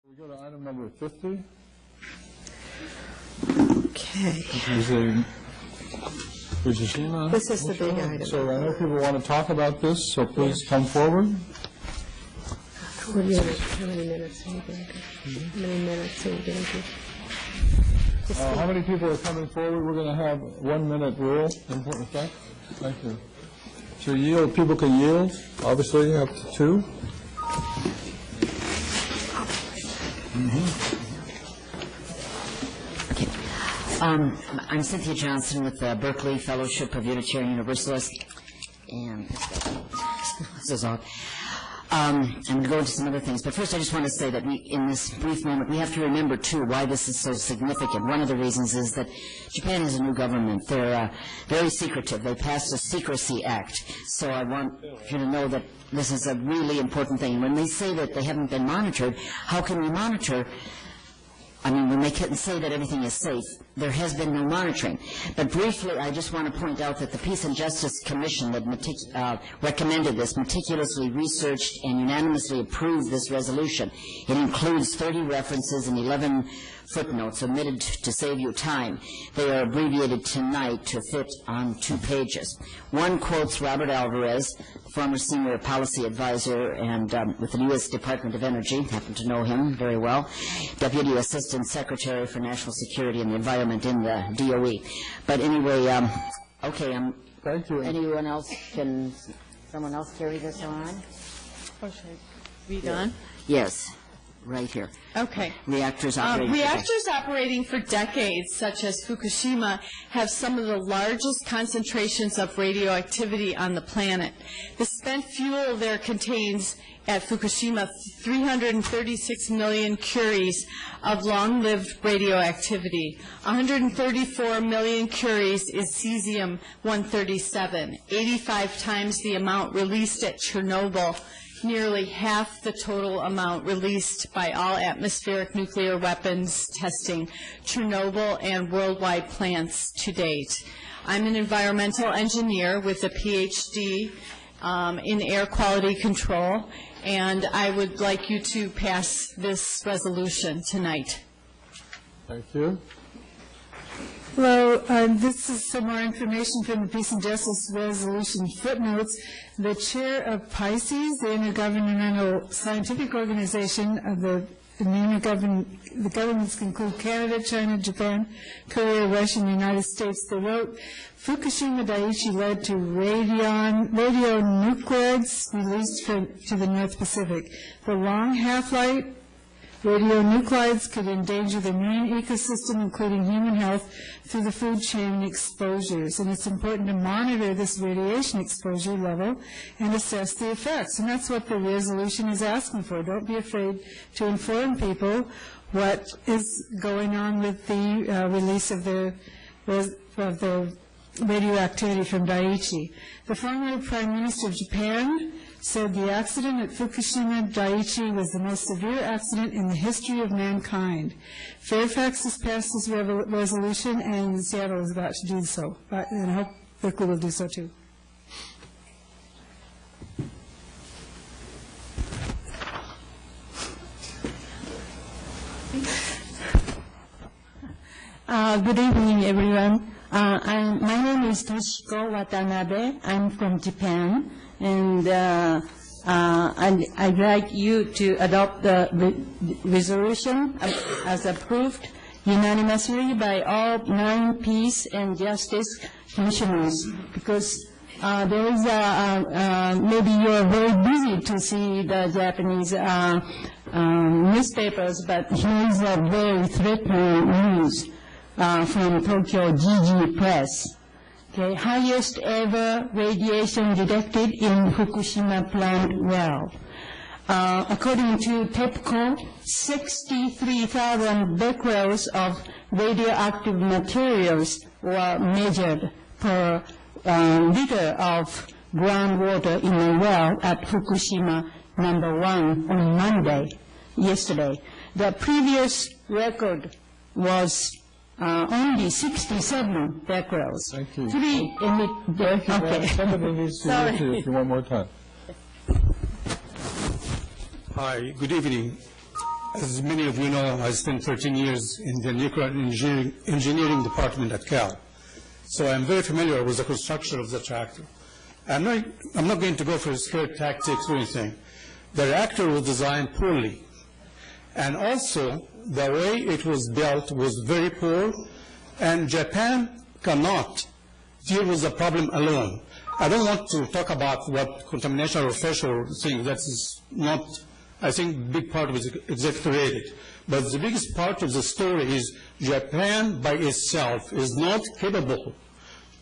We go to item number 50. Okay. Fukushima. This is the big item. So I know people want to talk about this, so please come forward. How many minutes are you going to do? How many minutes are you going to do? How many people are coming forward? We're going to have 1 minute rule in effect. Thank you. So yield, people can yield, obviously up to 2. I'm Cynthia Johnson with the Berkeley Fellowship of Unitarian Universalists, and this is all. I'm going to go into some other things, but first I just want to say that in this brief moment, we have to remember, too, why this is so significant. One of the reasons is that Japan has a new government. They're very secretive. They passed a Secrecy Act, so I want you to know that this is a really important thing. When they say that they haven't been monitored, how can we monitor? I mean, when they can say that everything is safe, there has been no monitoring. But briefly, I just want to point out that the Peace and Justice Commission that recommended this, meticulously researched and unanimously approved this resolution. It includes 30 references and 11 footnotes omitted to save you time. They are abbreviated tonight to fit on 2 pages. One quotes Robert Alvarez, former senior policy advisor and with the U.S. Department of Energy, happen to know him very well, Deputy Assistant Secretary for National Security and the Environment in the DOE. But anyway, okay, thank you. Anyone else, can someone else carry this on? Oh, should I read on? Yes. Right here. Okay. Reactors operating for decades, such as Fukushima, have some of the largest concentrations of radioactivity on the planet. The spent fuel there contains, at Fukushima, 336 million curies of long-lived radioactivity. 134 million curies is cesium-137, 85 times the amount released at Chernobyl, nearly half the total amount released by all atmospheric nuclear weapons testing, Chernobyl and worldwide plants to date. I'm an environmental engineer with a PhD in air quality control, and I would like you to pass this resolution tonight. Thank you. Hello, this is some more information from the Peace and Justice Resolution footnotes. The chair of PICES, the Intergovernmental Scientific Organization of the governments include Canada, China, Japan, Korea, Russia, and the United States. They wrote, Fukushima Daiichi led to radionuclides released to the North Pacific. The long half-life radionuclides could endanger the marine ecosystem, including human health, through the food chain exposures. And it's important to monitor this radiation exposure level and assess the effects. And that's what the resolution is asking for. Don't be afraid to inform people what is going on with the release of the radioactivity from Daiichi. The former Prime Minister of Japan said the accident at Fukushima Daiichi was the most severe accident in the history of mankind. Fairfax has passed this resolution, and Seattle is about to do so. And I hope Berkeley will do so too. Good evening, everyone. My name is Toshiko Watanabe. I'm from Japan. And I'd like you to adopt the resolution as approved unanimously by all 9 Peace and Justice Commissioners, because there is maybe you're very busy to see the Japanese newspapers, but here is a very threatening news from Tokyo GG Press. Okay, highest ever radiation detected in Fukushima plant well. According to TEPCO, 63,000 becquerels of radioactive materials were measured per liter of groundwater in a well at Fukushima number 1 on yesterday. The previous record was only 67 becquerels. Thank you. 3 emit. Okay. Somebody needs to read you one more time. Hi, good evening. as many of you know, I spent 13 years in the nuclear engineering department at Cal. So I'm very familiar with the construction of the reactor. I'm not going to go for scare tactics or anything. The reactor was designed poorly. And also, the way it was built was very poor, and Japan cannot deal with the problem alone. I don't want to talk about what contamination or fish or thing. That is not, I think, big part of it is exaggerated. But the biggest part of the story is Japan by itself is not capable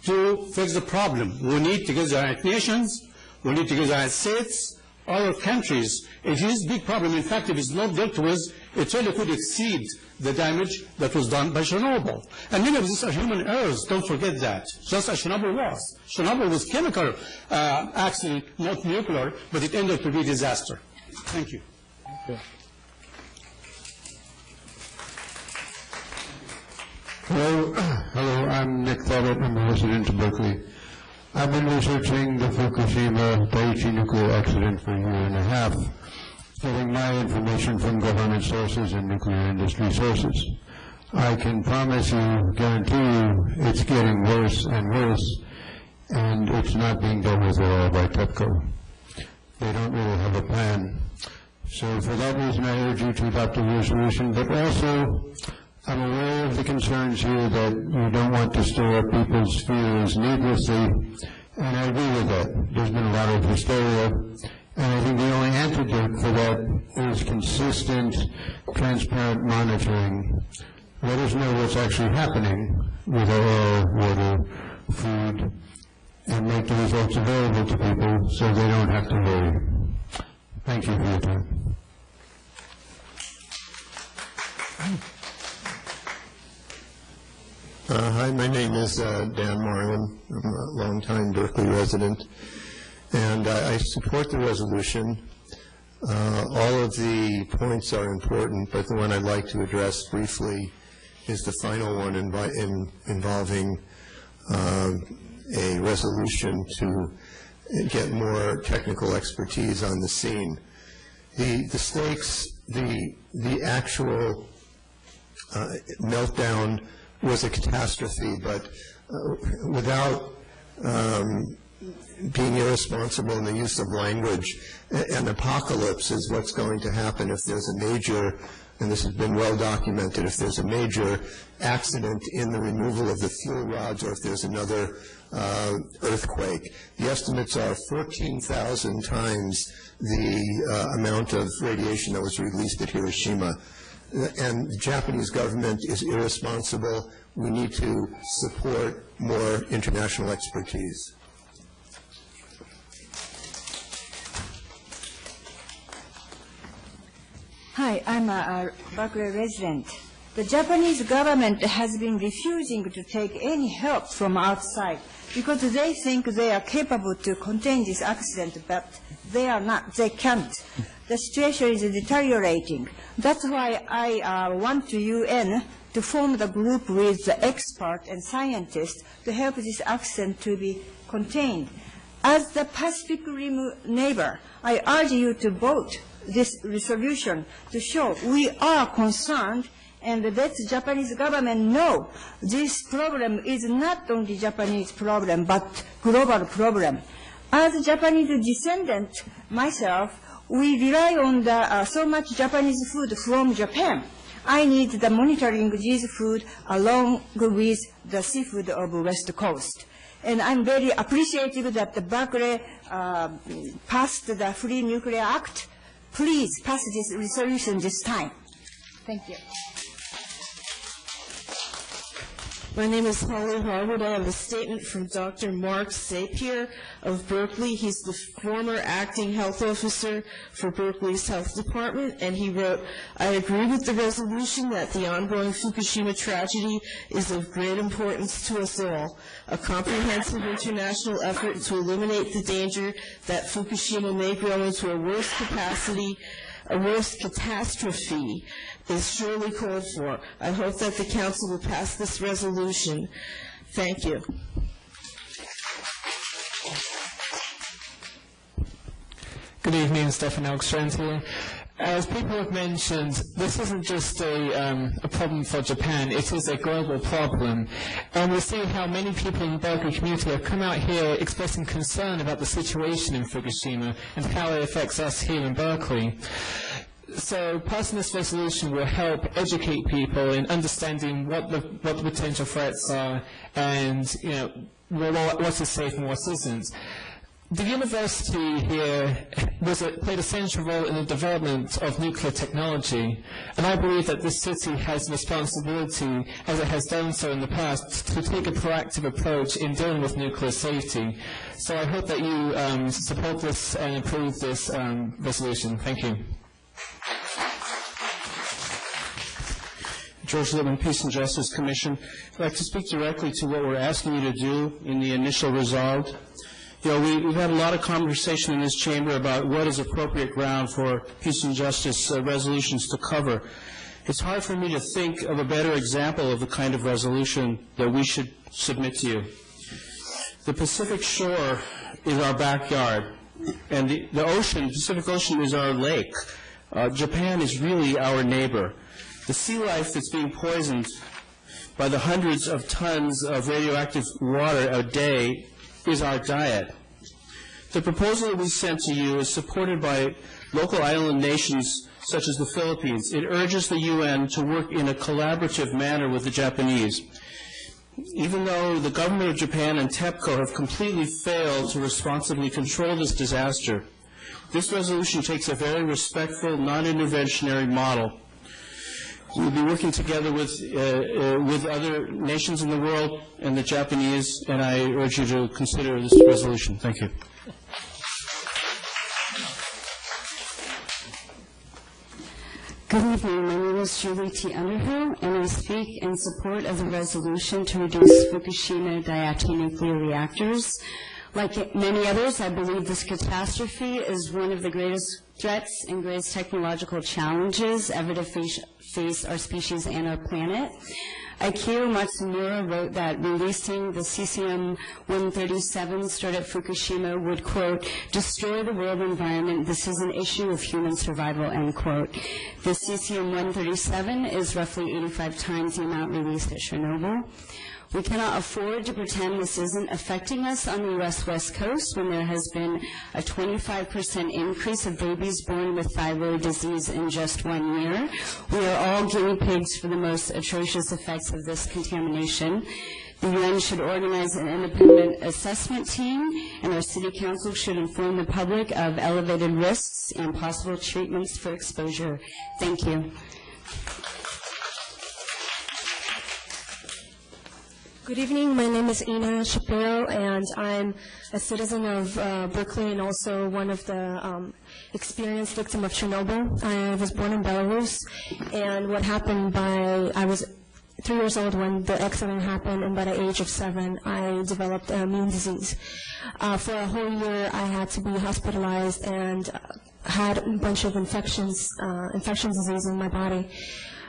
to fix the problem. We need to get the United Nations, we need to get the United States, other countries. It is a big problem. In fact, if it's not dealt with, it really could exceed the damage that was done by Chernobyl. And many of these are human errors, don't forget that, just as Chernobyl was. Chernobyl was chemical accident, not nuclear, but it ended up to be a disaster. Thank you. Okay. Hello, I'm Nick Thorpe. I'm a resident of Berkeley. I've been researching the Fukushima Daiichi nuclear accident for a year and a half, getting my information from government sources and nuclear industry sources. I can guarantee you, it's getting worse and worse, and it's not being dealt with at all by TEPCO. They don't really have a plan. So for that reason, I urge you to adopt a resolution, but also I'm aware of the concerns here that you don't want to stir up people's fears needlessly, and I agree with that. There's been a lot of hysteria, and I think the only antidote for that is consistent, transparent monitoring. Let us know what's actually happening with our air, water, food, and make the results available to people so they don't have to worry. Thank you for your time. Hi, my name is Dan Marlin. I'm a longtime Berkeley resident, and I support the resolution. All of the points are important, but the one I'd like to address briefly is the final one involving a resolution to get more technical expertise on the scene. The stakes, the actual meltdown was a catastrophe, but without being irresponsible in the use of language, an apocalypse is what's going to happen if there's a major, and this has been well documented, if there's a major accident in the removal of the fuel rods or if there's another earthquake. The estimates are 14,000 times the amount of radiation that was released at Hiroshima. And the Japanese government is irresponsible. We need to support more international expertise. Hi, I'm a Berkeley resident. The Japanese government has been refusing to take any help from outside because they think they are capable to contain this accident, but they are not. They can't. The situation is deteriorating. That's why I want the UN to form the group with the experts and scientists to help this accident to be contained. As the Pacific Rim neighbor, I urge you to vote this resolution to show we are concerned and let the Japanese government know this problem is not only Japanese problem but global problem. As a Japanese descendant myself, we rely on so much Japanese food from Japan. I need the monitoring this food along with the seafood of West Coast. And I'm very appreciative that the Berkeley passed the Free Nuclear Act. Please pass this resolution this time. Thank you. My name is Holly Harwood. I have a statement from Dr. Mark Sapir of Berkeley. He's the former acting health officer for Berkeley's health department, and he wrote, I agree with the resolution that the ongoing Fukushima tragedy is of great importance to us all. A comprehensive international effort to eliminate the danger that Fukushima may grow into a worse catastrophe is surely called for. I hope that the Council will pass this resolution. Thank you. Good evening, Stefan Elkstrand here. As people have mentioned, this isn't just a problem for Japan, it is a global problem. And we see how many people in the Berkeley community have come out here expressing concern about the situation in Fukushima and how it affects us here in Berkeley. So passing this resolution will help educate people in understanding what the potential threats are and what is safe and what isn't. The university here played a central role in the development of nuclear technology, and I believe that this city has a responsibility, as it has done so in the past, to take a proactive approach in dealing with nuclear safety. So I hope that you support this and approve this resolution. Thank you. George Littman, Peace and Justice Commission. I'd like to speak directly to what we're asking you to do in the initial resolve. We've had a lot of conversation in this chamber about what is appropriate ground for peace and justice resolutions to cover. It's hard for me to think of a better example of the kind of resolution that we should submit to you. The Pacific shore is our backyard, and the ocean, Pacific Ocean, is our lake. Japan is really our neighbor. The sea life that's being poisoned by the hundreds of tons of radioactive water a day is our diet. The proposal that we sent to you is supported by local island nations such as the Philippines. It urges the UN to work in a collaborative manner with the Japanese. Even though the government of Japan and TEPCO have completely failed to responsibly control this disaster, this resolution takes a very respectful, non-interventionary model. We'll be working together with other nations in the world and the Japanese, and I urge you to consider this resolution. Thank you. Good evening. My name is Julie T. Underhill, and I speak in support of the resolution to reduce Fukushima Daiichi nuclear reactors. Like many others, I believe this catastrophe is one of the greatest threats and greatest technological challenges ever to face our species and our planet. Akio Matsumura wrote that releasing the cesium-137 stored at Fukushima would, quote, destroy the world environment. This is an issue of human survival, end quote. The cesium-137 is roughly 85 times the amount released at Chernobyl. We cannot afford to pretend this isn't affecting us on the U.S. West Coast when there has been a 25% increase of babies born with thyroid disease in just 1 year. We are all guinea pigs for the most atrocious effects of this contamination. The UN should organize an independent assessment team, and our city council should inform the public of elevated risks and possible treatments for exposure. Thank you. Good evening. My name is Ina Shapiro, and I'm a citizen of Berkeley and also one of the experienced victim of Chernobyl. I was born in Belarus, and what happened I was 3 years old when the accident happened, and by the age of 7, I developed an immune disease. For a whole year, I had to be hospitalized and had a bunch of infection disease in my body.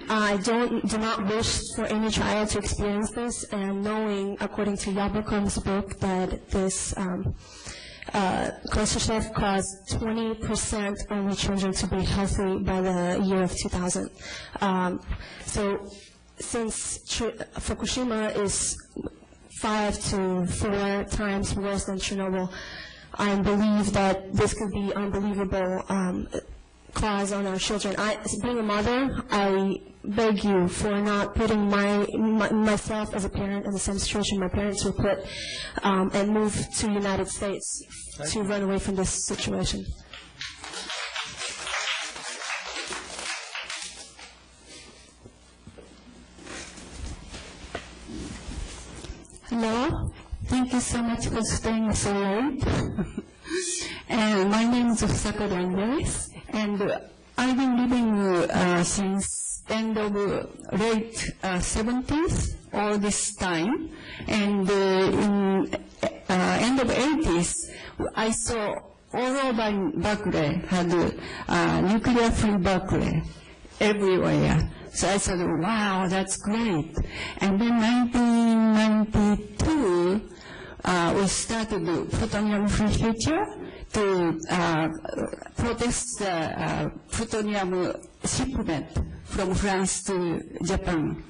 I do not wish for any child to experience this, and knowing, according to Yabukom's book, that this Khrushchev caused 20% only children to be healthy by the year of 2000. So since Fukushima is 5 to 4 times worse than Chernobyl, I believe that this could be unbelievable cause on our children. Being a mother, I beg you for not putting myself as a parent in the same situation my parents were put, and move to the United States to run away from this situation. Hello. Thank you so much for staying so late. And my name is Osaka Dandes, and I've been living since end of late 70s, all this time. And in end of 80s, I saw all over Berkeley had nuclear-free Berkeley everywhere. So I said, wow, that's great. And then 1992, we started the Plutonium Free Future to protest plutonium shipment from France to Japan.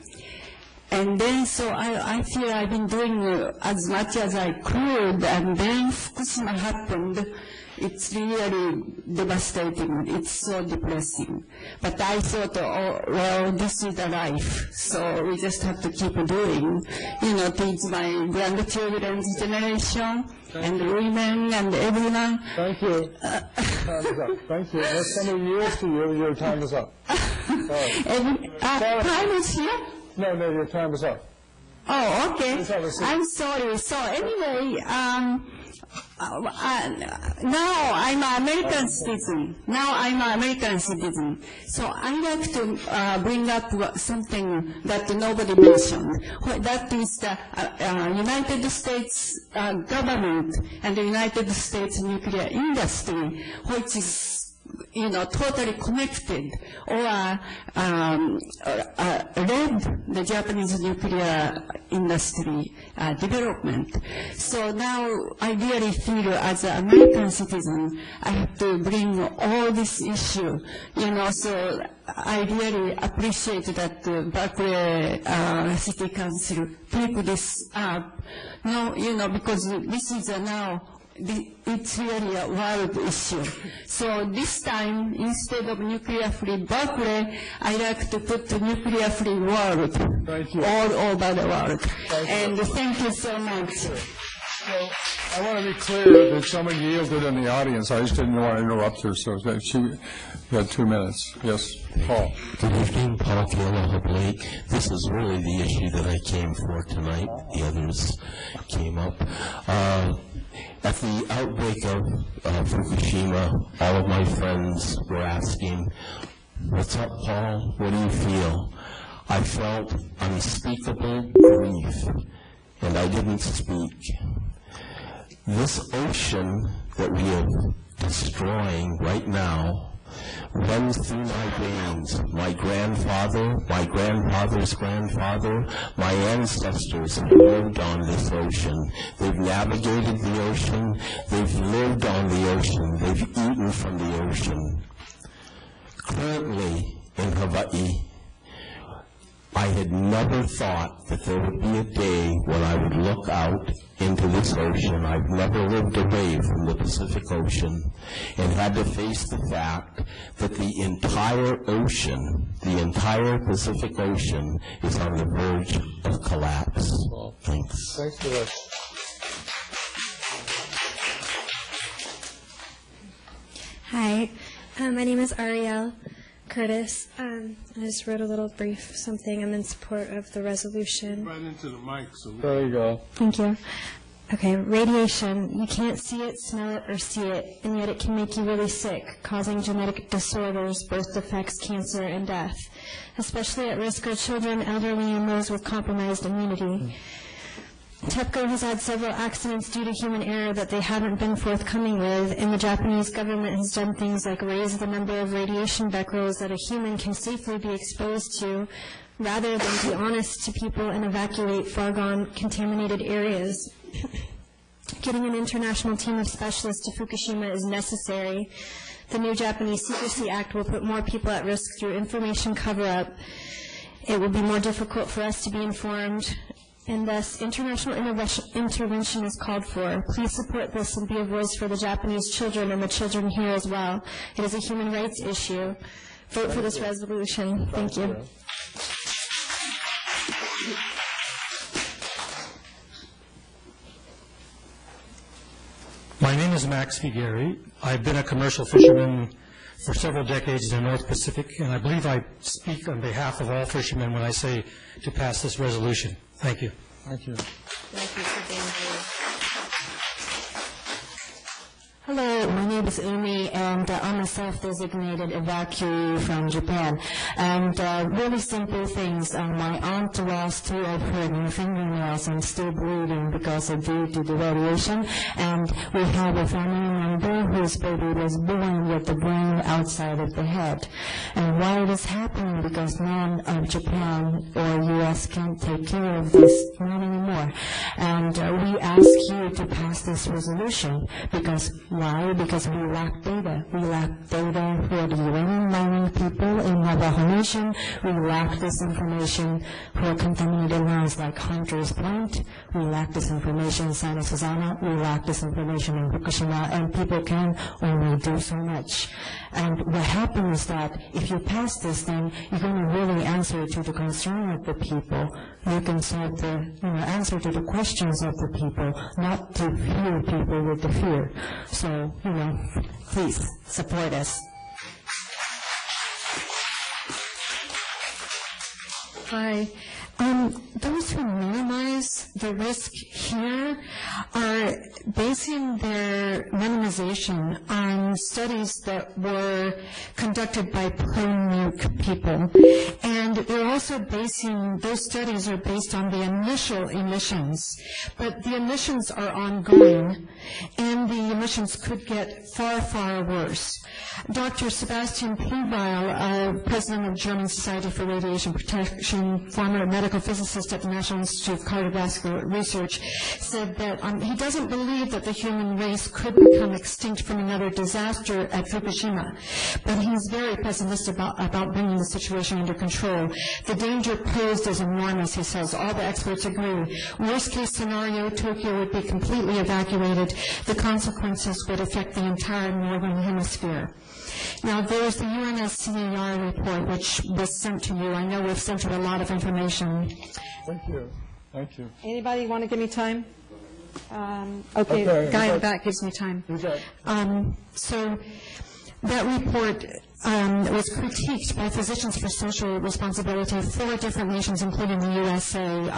And then, so I feel I've been doing as much as I could, and then Fukushima happened. It's really devastating. It's so depressing. But I thought, oh, well, this is the life. So we just have to keep doing, teach my grandchildren's generation, and women, and everyone. Thank you. Time is up. Thank you. If somebody yields to you, your time is up. Time is here? No, your time is up. Oh, okay. I'm sorry. So anyway, now I'm an American citizen. So I like to bring up something that nobody mentioned. That is the United States government and the United States nuclear industry, which is totally connected, or led the Japanese nuclear industry development. So now I really feel as an American citizen, I have to bring all this issue, so I really appreciate that Berkeley City Council picked this up, because this is now it's really a world issue. So this time, instead of nuclear-free Berkeley, I like to put the nuclear-free world all over the world. Thank you so much. So I want to be clear that someone yielded in the audience. I just didn't want to interrupt her, so she had 2 minutes. Yes, Paul. Good evening, Paul Keola, Hope Lake. This is really the issue that I came for tonight. The others came up. At the outbreak of Fukushima, all of my friends were asking, "What's up, Paul? What do you feel?" I felt unspeakable grief, and I didn't speak. This ocean that we are destroying right now runs through my veins. My grandfather, my grandfather's grandfather, my ancestors have lived on this ocean. They've navigated the ocean. They've lived on the ocean. They've eaten from the ocean. Currently in Hawaii, I had never thought that there would be a day when I would look out into this ocean. I've never lived away from the Pacific Ocean and had to face the fact that the entire ocean, the entire Pacific Ocean, is on the verge of collapse. Thanks. Thanks for that. Hi, my name is Ariel Curtis. I just wrote a little brief something. I'm in support of the resolution. Right into the mic. So there you go. Thank you. Okay, radiation. You can't see it, smell it, or see it, and yet it can make you really sick, causing genetic disorders, birth defects, cancer, and death. Especially at risk are children, elderly, and those with compromised immunity. TEPCO has had several accidents due to human error that they haven't been forthcoming with, and the Japanese government has done things like raise the number of radiation becquerels that a human can safely be exposed to, rather than be honest to people and evacuate far-gone contaminated areas. Getting an international team of specialists to Fukushima is necessary. The new Japanese Secrecy Act will put more people at risk through information cover-up. It will be more difficult for us to be informed, and thus international intervention is called for. Please support this and be a voice for the Japanese children and the children here as well. It is a human rights issue. Vote for this resolution. Thank you. My name is Max Figueri. I've been a commercial fisherman for several decades in the North Pacific, and I believe I speak on behalf of all fishermen when I say to pass this resolution. Thank you. Thank you. Thank you for being here. Hello, my name is Umi, and I'm a self-designated evacuee from Japan. And really simple things. My aunt lost 2 of her fingernails and still bleeding because of due to the radiation. And we have a family member whose baby was born with the brain outside of the head. And why it is happening? Because none of Japan or U.S. can take care of this, not anymore. And we ask you to pass this resolution because Why? Because we lack data. We lack data for the uranium mining people in Navajo Nation. We lack this information for contaminated lands like Hunter's Point. We lack this information in Santa Susana. We lack this information in Fukushima, and people can only do so much. And what happens is that if you pass this, then you're going to really answer to the concern of the people. You can solve the, answer to the questions of the people, not to fear people with the fear. So, please support us. Hi. Those who minimize the risk here are basing their minimization on studies that were conducted by pro-nuke people. And they're also basing, those studies are based on the initial emissions. But the emissions are ongoing, and the emissions could get far, far worse. Dr. Sebastian Prima, president of German Society for Radiation Protection, former medical physicist at the National Institute of Cardiovascular Research, said that he doesn't believe that the human race could become extinct from another disaster at Fukushima, but he's very pessimistic about bringing the situation under control. The danger posed is enormous, he says. All the experts agree. Worst case scenario, Tokyo would be completely evacuated. The consequences would affect the entire northern hemisphere. Now, there's the UNSCER report, which was sent to you. I know we've sent you a lot of information. Thank you. Thank you. Anybody want to give me time? Okay, the guy in the back gives me time. So that report was critiqued by Physicians for Social Responsibility, 4 different nations, including the USA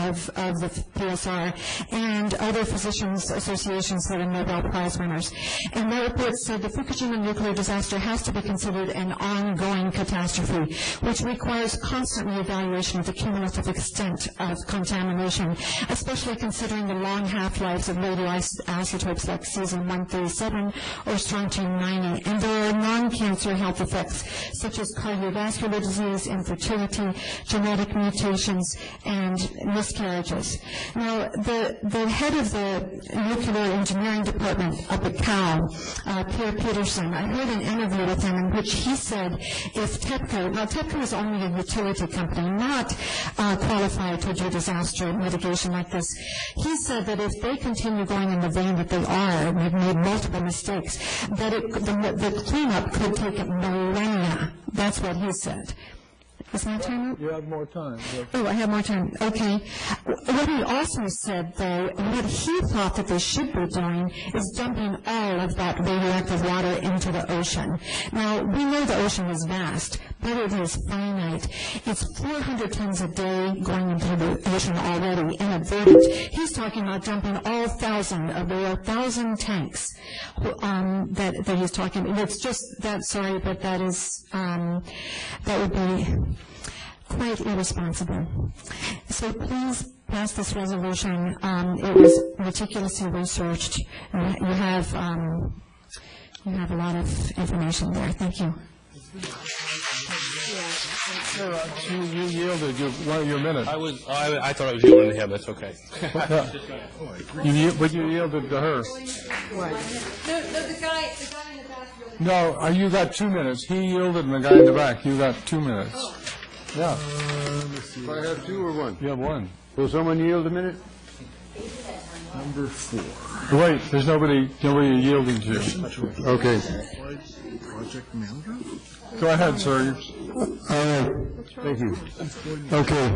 of the PSR, and other physicians associations that are Nobel Prize winners. And that report said the Fukushima nuclear disaster has to be considered an ongoing catastrophe, which requires constant reevaluation of the cumulative extent of contamination, especially considering the long half-lives of radioisotopes like cesium-137 or strontium-90. And there are non-cancer health effects such as cardiovascular disease, infertility, genetic mutations, and miscarriages. Now, the head of the nuclear engineering department up at Cal, Pierre Peterson, I heard an interview with him in which he said if TEPCO, now TEPCO is only a utility company, not qualified to do disaster mitigation like this. He said that if they continue going in the vein that they are, and have made multiple mistakes, that the cleanup could take millennia. That's what he said. Is my time up? You have more time. Yes. Oh, I have more time. Okay. What he also said, though, what he thought that they should be doing is dumping all of that radioactive water into the ocean. Now, we know the ocean is vast, but it is finite. It's 400 tons a day going into the ocean already, inadvertent. He's talking about dumping all 1,000 of the 1,000 tanks that he's talking about. It's just that, sorry, but that is, that would be quite irresponsible. So please pass this resolution. It was meticulously researched. You have a lot of information there. Thank you. You yielded your minute. I thought I was yielding to him. That's okay. But you yielded to her. What? No, the guy in the back. No, you got 2 minutes. He yielded, and the guy in the back, you got 2 minutes. Yeah. Do I have 2 or 1? You have 1. Will someone yield a minute? Number 4. Wait, there's nobody yielding to. Okay. Project manager? Go ahead, sir. All right. Thank you. Okay.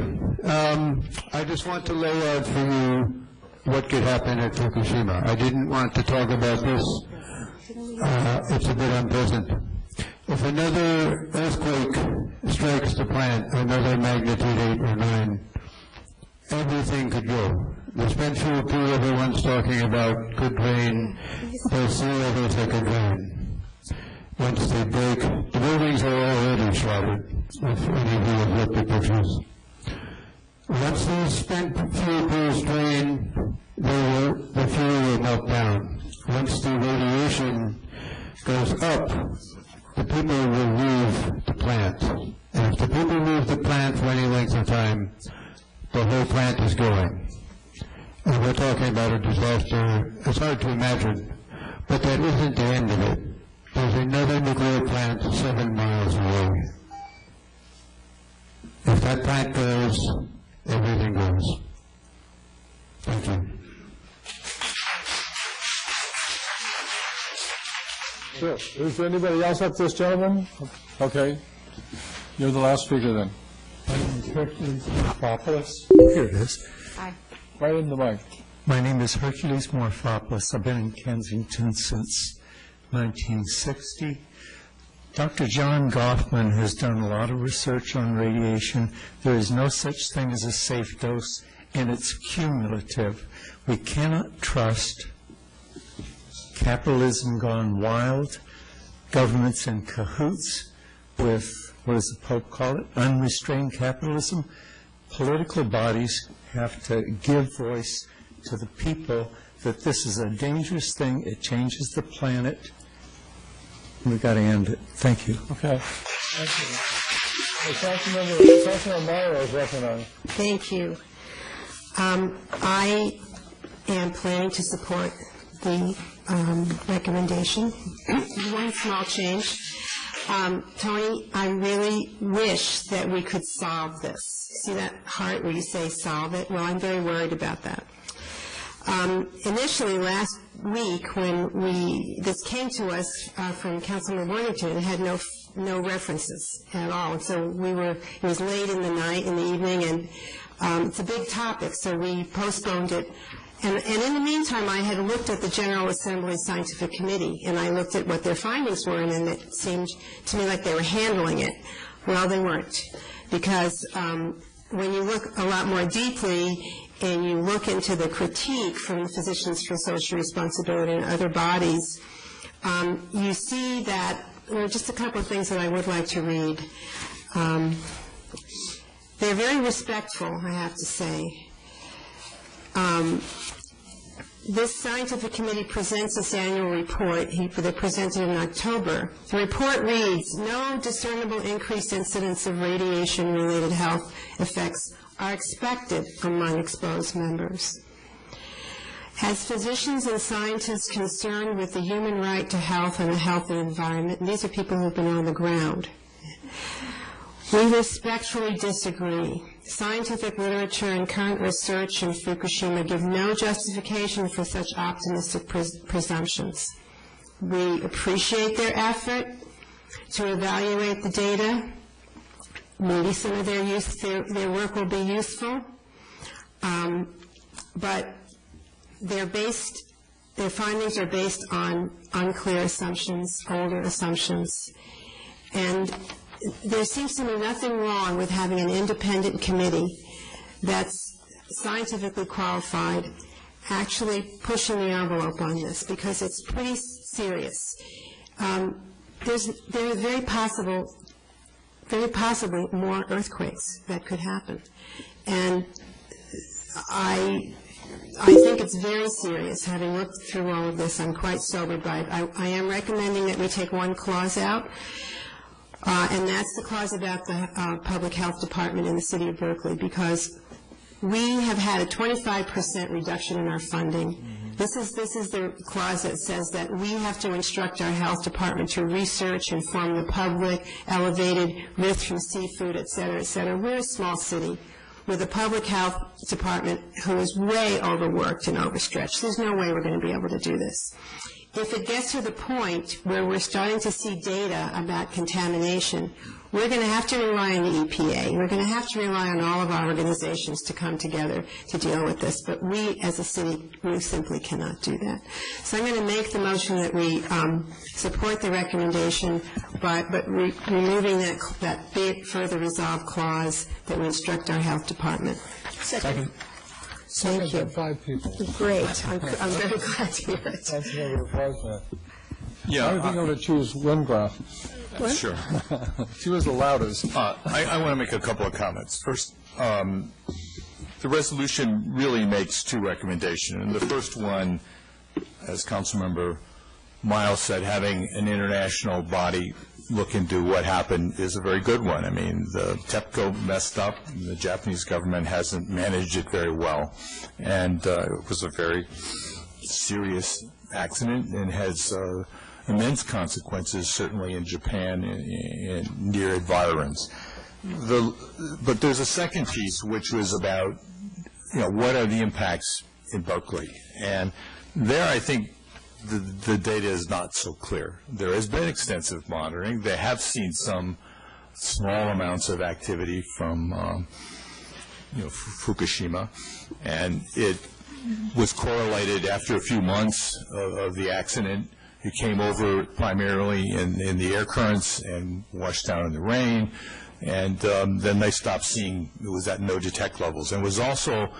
I just want to lay out for you what could happen at Fukushima. I didn't want to talk about this. It's a bit unpleasant. If another earthquake strikes the plant, another magnitude 8 or 9, everything could go. The spent fuel pool everyone's talking about could drain. There's sea levels that could drain. Once they break, the buildings are already shattered, if any of you have looked at pictures. Once these spent fuel pools drain, the fuel will melt down. Once the radiation goes up, the people will leave the plant. And if the people leave the plant for any length of time, the whole plant is going. And we're talking about a disaster. It's hard to imagine, But that isn't the end of it. There's another nuclear plant 7 miles away. If that plant goes, everything goes. Thank you. Sure. Is there anybody else up this gentleman? Okay. You're the last speaker then. My name is Hercules Morphopoulos. Here it is. Hi. Right in the mic. My name is Hercules Morphopoulos. I've been in Kensington since 1960. Dr. John Goffman has done a lot of research on radiation. There is no such thing as a safe dose, and it's cumulative. We cannot trust capitalism gone wild, governments in cahoots with, what does the Pope call it, unrestrained capitalism. Political bodies have to give voice to the people that this is a dangerous thing. It changes the planet. We've got to end it. Thank you. Okay. Thank you. Councilmember Meyer is recognized. Thank you. I am planning to support the recommendation. One small change. Tony, I really wish that we could solve this. See that heart where you say solve it? Well, I'm very worried about that. Initially, last week, when this came to us from Councilman Worthington, it had no references at all. And so it was late in the night, in the evening, and it's a big topic, so we postponed it. And in the meantime, I had looked at the General Assembly Scientific Committee, and I looked at what their findings were, and it seemed to me like they were handling it. Well, they weren't, because when you look a lot more deeply and you look into the critique from the Physicians for Social Responsibility and other bodies, you see that, well, just a couple of things that I would like to read. They're very respectful, I have to say. This scientific committee presents its annual report. They presented it in October. The report reads, no discernible increased incidence of radiation-related health effects are expected among exposed members. As physicians and scientists concerned with the human right to health and a healthy environment, and these are people who have been on the ground, we respectfully disagree. Scientific literature and current research in Fukushima give no justification for such optimistic presumptions. We appreciate their effort to evaluate the data. Maybe some of their work will be useful, but their findings are based on unclear assumptions, older assumptions, and there seems to be nothing wrong with having an independent committee that's scientifically qualified actually pushing the envelope on this, because it's pretty serious. There's very possibly more earthquakes that could happen, and I think it's very serious. Having looked through all of this, I'm quite sobered by it. I am recommending that we take one clause out. And that's the clause about the public health department in the city of Berkeley, because we have had a 25% reduction in our funding. This is the clause that says that we have to instruct our health department to research, inform the public, elevated risk from seafood, et cetera, et cetera. We're a small city with a public health department who is way overworked and overstretched. There's no way we're going to be able to do this. If it gets to the point where we're starting to see data about contamination, we're going to have to rely on the EPA. We're going to have to rely on all of our organizations to come together to deal with this. But we, as a city, we simply cannot do that. So I'm going to make the motion that we support the recommendation, but removing that big further resolve clause that we instruct our health department. Second. Thank you. 5 people. Great. I'm very glad to hear it. Yeah. I think I'm going to choose Wingraf. Sure. She was the loudest. I want to make a couple of comments. First, the resolution really makes 2 recommendations. And the first one, as Councilmember Miles said, having an international body look into what happened is a very good one. I mean, the TEPCO messed up. The Japanese government hasn't managed it very well. And it was a very serious accident and has immense consequences, certainly in Japan and near environs. But there's a second piece, which was about, what are the impacts in Berkeley? And there, I think the data is not so clear. There has been extensive monitoring. They have seen some small amounts of activity from, Fukushima, and it was correlated after a few months of the accident. It came over primarily in the air currents and washed down in the rain, and then they stopped seeing, it was at no detect levels, and was also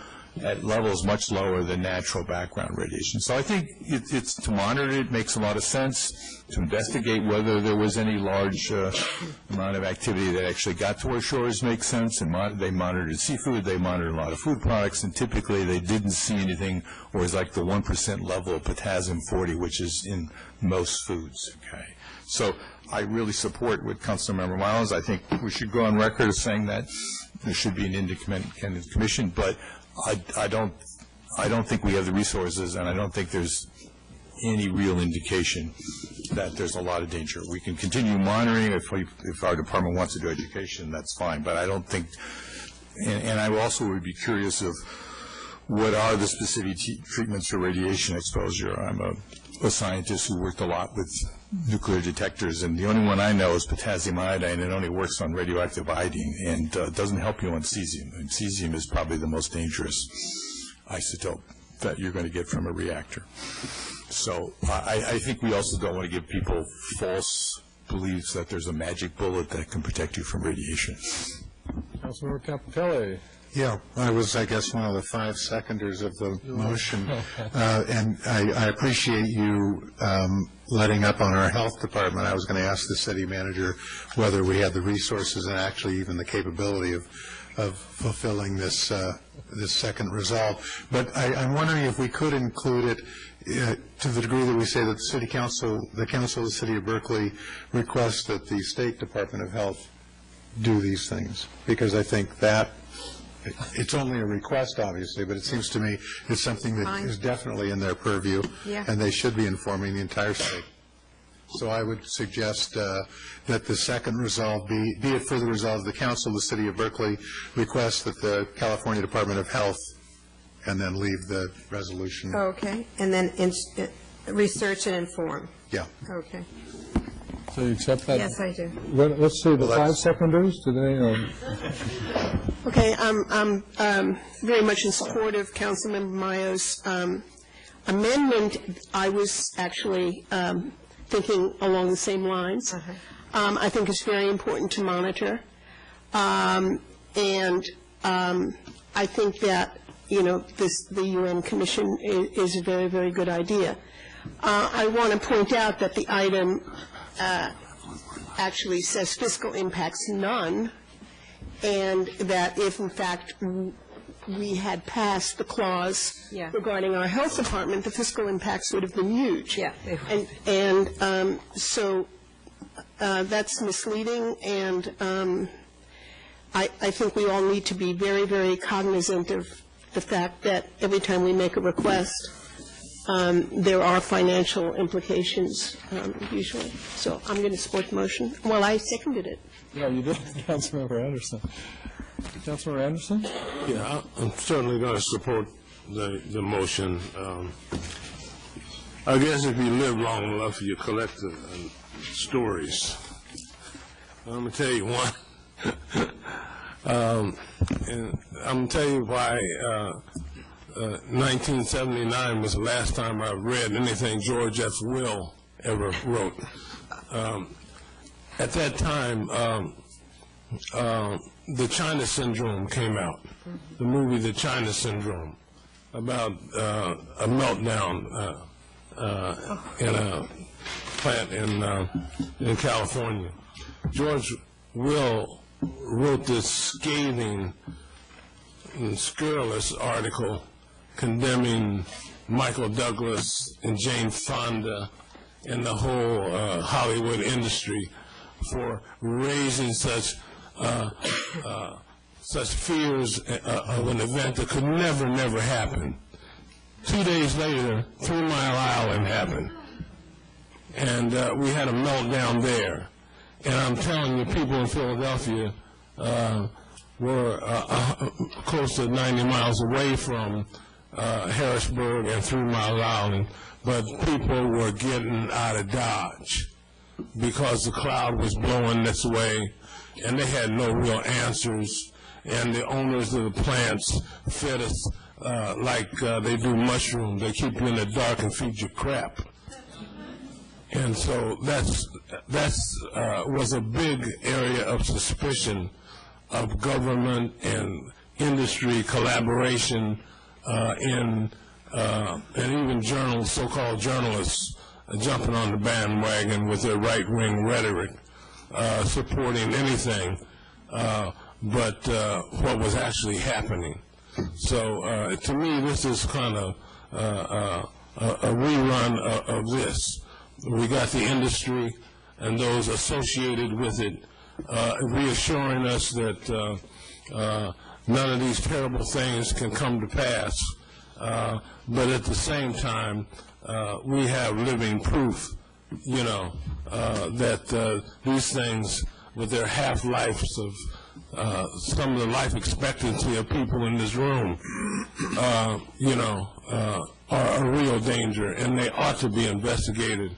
at levels much lower than natural background radiation. So I think it's to monitor it makes a lot of sense, to investigate whether there was any large amount of activity that actually got to our shores makes sense, and they monitored seafood, they monitored a lot of food products, and typically they didn't see anything, or it's like the 1% level of potassium-40, which is in most foods. Okay, so I really support what Councilmember Miles. I think we should go on record as saying that there should be an independent commission, but I don't think we have the resources, and I don't think there's any real indication that there's a lot of danger. We can continue monitoring if our department wants to do education, that's fine, but I don't think, and I also would be curious of what are the specific treatments for radiation exposure. I'm a scientist who worked a lot with nuclear detectors, and the only one I know is potassium iodine, and it only works on radioactive iodine, and doesn't help you on cesium. And cesium is probably the most dangerous isotope that you're going to get from a reactor. So I think we also don't want to give people false beliefs that there's a magic bullet that can protect you from radiation. Councilmember Capitelli. Yeah, I was, I guess, one of the 5-seconders of the motion, and I appreciate you letting up on our health department. I was going to ask the city manager whether we had the resources and actually even the capability of fulfilling this this second resolve. But I'm wondering if we could include it to the degree that we say that the council of the city of Berkeley requests that the State Department of Health do these things, because I think that it's only a request, obviously, but it seems to me it's something that is definitely in their purview, and they should be informing the entire state. So I would suggest that the second resolve be it further resolved, the Council of the City of Berkeley requests that the California Department of Health, and then leave the resolution. Okay, and then research and inform. Yeah. Okay. So you accept that? Yes, I do. Let's see, the 5-seconders, do they? Okay, I'm very much in support of Councilmember Mayo's amendment. I was actually thinking along the same lines. I think it's very important to monitor, and I think that the UN Commission is a very, very good idea. I want to point out that the item actually says fiscal impacts none, and that if in fact we had passed the clause regarding our health department, the fiscal impacts would have been huge. Yeah. And so that's misleading, and I think we all need to be very, very cognizant of the fact that every time we make a request, there are financial implications usually. So I'm going to support the motion. Well, I seconded it. Yeah, you did, Councilmember Anderson. Councilmember Anderson? Yeah, I'm certainly going to support the motion. I guess if you live long enough, you collect stories. I'm going to tell you one. And I'm going to tell you why 1979 was the last time I read anything George F. Will ever wrote. At that time, The China Syndrome came out, the movie The China Syndrome, about a meltdown in a plant in California. George Will wrote this scathing and scurrilous article condemning Michael Douglas and Jane Fonda and the whole Hollywood industry for raising such fears of an event that could never happen. 2 days later, 3 Mile Island happened. And we had a meltdown there. And I'm telling you, people in Philadelphia were close to 90 miles away from Harrisburg and 3 Mile Island, but people were getting out of Dodge because the cloud was blowing this way, and they had no real answers, and the owners of the plants fed us like they do mushrooms. They keep you in the dark and feed you crap. And so that's was a big area of suspicion of government and industry collaboration and even so-called journalists jumping on the bandwagon with their right-wing rhetoric, supporting anything but what was actually happening. So to me, this is kind of a rerun of this. We got the industry and those associated with it reassuring us that none of these terrible things can come to pass. But at the same time, we have living proof, you know, that these things, with their half-lives of some of the life expectancy of people in this room, you know, are a real danger, and they ought to be investigated.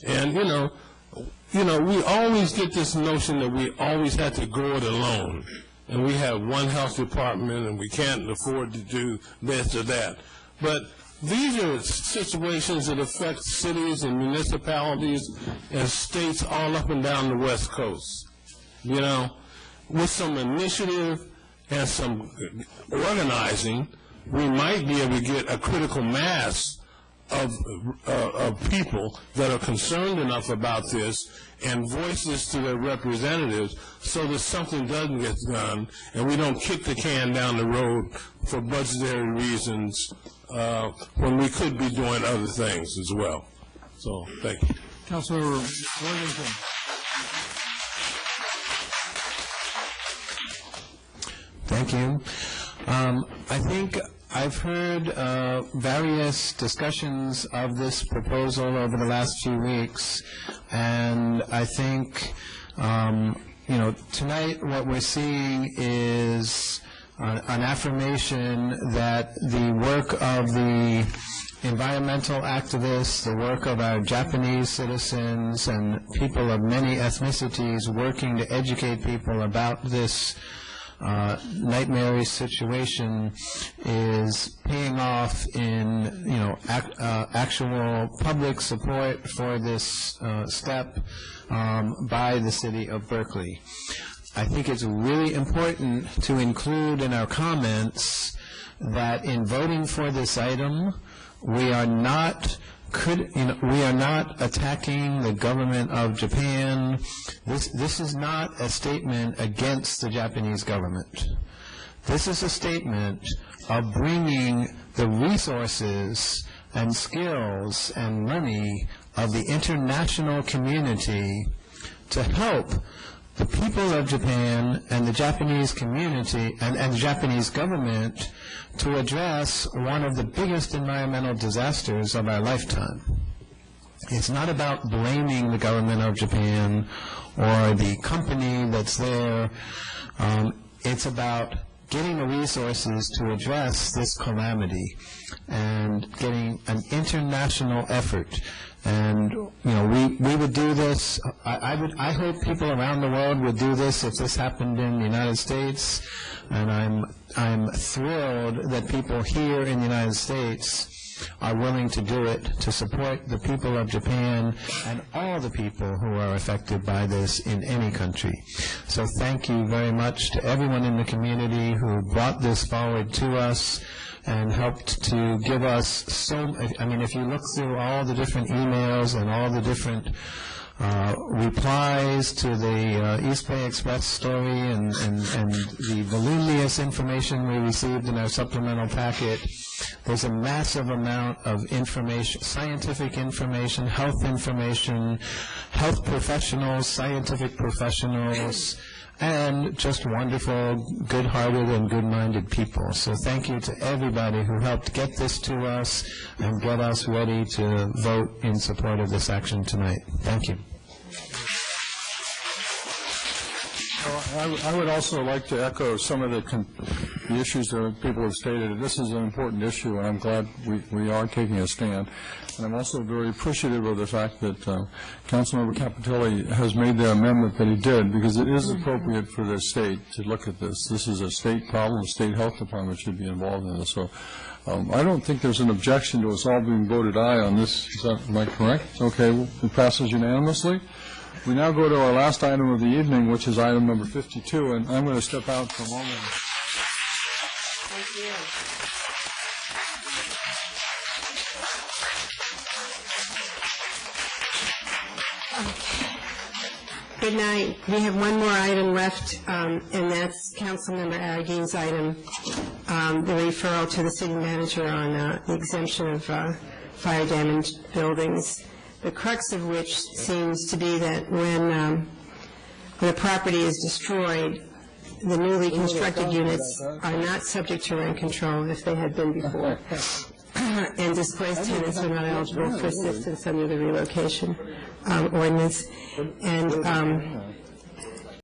And, you know, we always get this notion that we always have to go it alone, and we have one health department, and we can't afford to do this or that. But these are situations that affect cities and municipalities and states all up and down the West Coast. You know, with some initiative and some organizing, we might be able to get a critical mass of people that are concerned enough about this and voice this to their representatives so that something doesn't get done and we don't kick the can down the road for budgetary reasons when we could be doing other things as well. So, thank you. Councilor Worthington. Thank you. I think I've heard various discussions of this proposal over the last few weeks, and I think, you know, tonight what we're seeing is an affirmation that the work of the environmental activists, the work of our Japanese citizens and people of many ethnicities working to educate people about this nightmarish situation is paying off in, you know, actual public support for this step by the city of Berkeley. I think it's really important to include in our comments that in voting for this item, we are not attacking the government of Japan. This is not a statement against the Japanese government. This is a statement of bringing the resources and skills and money of the international community to help the people of Japan and the Japanese community and the Japanese government to address one of the biggest environmental disasters of our lifetime. It's not about blaming the government of Japan or the company that's there. It's about getting the resources to address this calamity and getting an international effort. And, you know, we would do this. I hope people around the world would do this if this happened in the United States. And I'm thrilled that people here in the United States are willing to do it to support the people of Japan and all the people who are affected by this in any country. So thank you very much to everyone in the community who brought this forward to us and helped to give us I mean, if you look through all the different emails and all the different replies to the East Bay Express story and the voluminous information we received in our supplemental packet, there's a massive amount of information, scientific information, health professionals, scientific professionals, and just wonderful, good-hearted, and good-minded people. So thank you to everybody who helped get this to us and get us ready to vote in support of this action tonight. Thank you. I would also like to echo some of the issues that people have stated. This is an important issue, and I'm glad we are taking a stand. And I'm also very appreciative of the fact that Councilmember Capitelli has made the amendment that he did, because it is appropriate for the state to look at this. This is a state problem. The state health department should be involved in this. So I don't think there's an objection to us all being voted aye on this. Am I correct? Okay, it passes unanimously. We now go to our last item of the evening, which is item number 52, and I'm going to step out for a moment. Thank you. Good night. We have one more item left, and that's Councilmember Aragine's item, the referral to the city manager on the exemption of fire damaged buildings. The crux of which seems to be that when a property is destroyed, the newly constructed units are not subject to rent control if they had been before. And displaced tenants are not eligible for assistance under the relocation ordinance. And